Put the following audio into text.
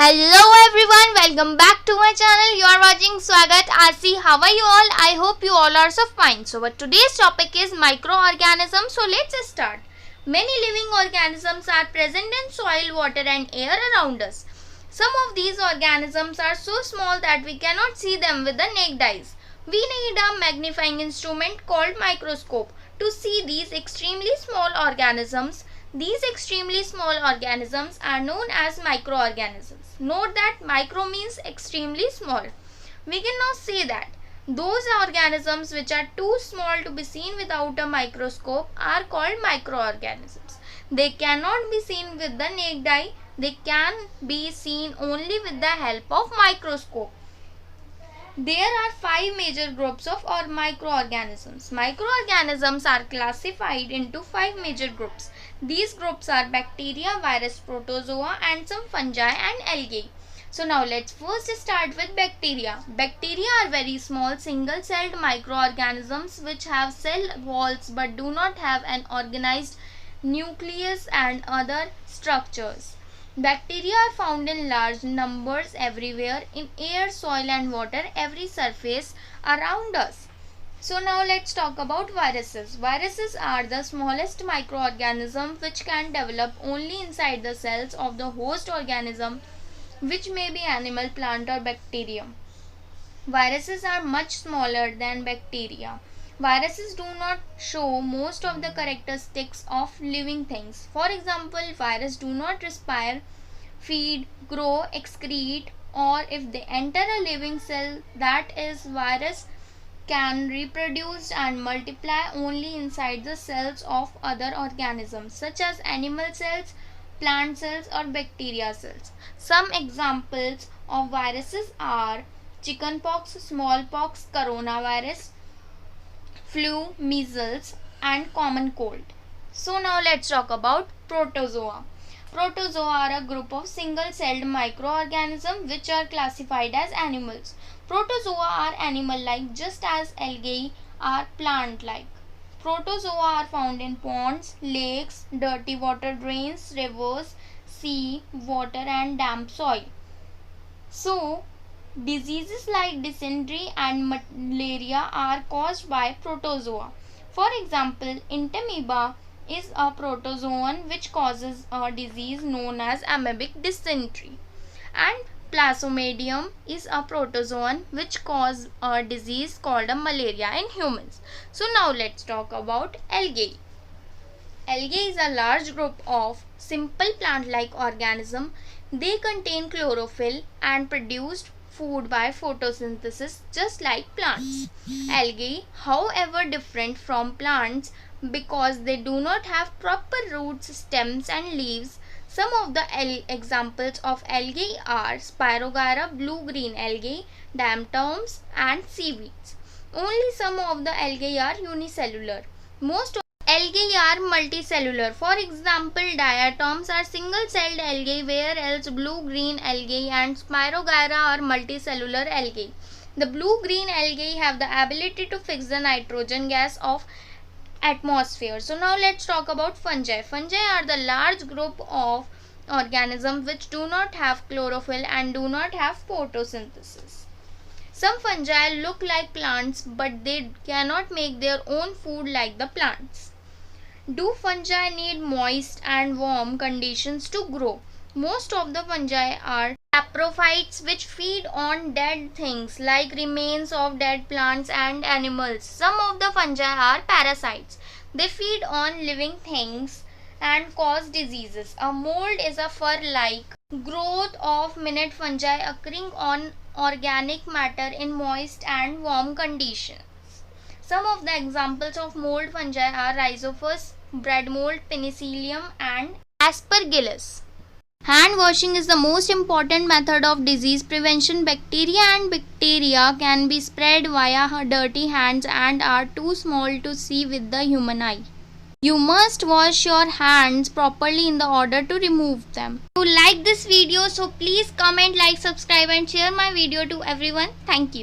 Hello everyone, welcome back to my channel. You are watching Swagat RC. How are you all? I hope you all are so fine. So today's topic is microorganisms. So let's start. Many living organisms are present in soil, water and air around us. Some of these organisms are so small that we cannot see them with the naked eyes. We need a magnifying instrument called microscope to see these extremely small organisms. These extremely small organisms are known as microorganisms. Note that micro means extremely small. We can now say that those organisms which are too small to be seen without a microscope are called microorganisms. They cannot be seen with the naked eye. They can be seen only with the help of microscope. There are 5 major groups of microorganisms. Microorganisms are classified into 5 major groups. These groups are bacteria, virus, protozoa and some fungi and algae. So now let's first start with bacteria. Bacteria are very small single-celled microorganisms which have cell walls but do not have an organized nucleus and other structures. Bacteria are found in large numbers everywhere in air, soil and water, every surface around us. So now let's talk about viruses. Viruses are the smallest microorganism which can develop only inside the cells of the host organism, which may be animal, plant or bacterium. Viruses are much smaller than bacteria. Viruses do not show most of the characteristics of living things. For example, viruses do not respire, feed, grow, excrete, or if they enter a living cell, that is, virus can reproduce and multiply only inside the cells of other organisms such as animal cells, plant cells or bacteria cells. Some examples of viruses are chickenpox, smallpox, coronavirus, flu, measles and common cold. So now let's talk about protozoa. Protozoa are a group of single-celled microorganisms which are classified as animals. Protozoa are animal-like just as algae are plant-like. Protozoa are found in ponds, lakes, dirty water drains, rivers, sea, water and damp soil. So, diseases like dysentery and malaria are caused by protozoa. For example, entamoeba is a protozoan which causes a disease known as amoebic dysentery, and plasmodium is a protozoan which causes a disease called a malaria in humans. So now let's talk about algae. Algae is a large group of simple plant-like organisms. They contain chlorophyll and produce food by photosynthesis just like plants. Algae, however, different from plants because they do not have proper roots, stems and leaves. Some of the examples of algae are Spirogyra, blue-green algae, diatoms and seaweeds. Only some of the algae are unicellular. Most of algae are multicellular. For example, diatoms are single-celled algae, whereas blue-green algae and Spirogyra are multicellular algae. The blue-green algae have the ability to fix the nitrogen gas of atmosphere. So now let's talk about fungi. Fungi are the large group of organisms which do not have chlorophyll and do not have photosynthesis. Some fungi look like plants but they cannot make their own food like the plants. Do fungi need moist and warm conditions to grow? Most of the fungi are saprophytes which feed on dead things like remains of dead plants and animals. Some of the fungi are parasites. They feed on living things and cause diseases. A mold is a fur-like growth of minute fungi occurring on organic matter in moist and warm conditions. Some of the examples of mold fungi are Rhizophus, bread mold, Penicillium and Aspergillus. Hand washing is the most important method of disease prevention. Bacteria and bacteria can be spread via dirty hands and are too small to see with the human eye. You must wash your hands properly in the order to remove them. If you like this video, so please comment, like, subscribe and share my video to everyone. Thank you.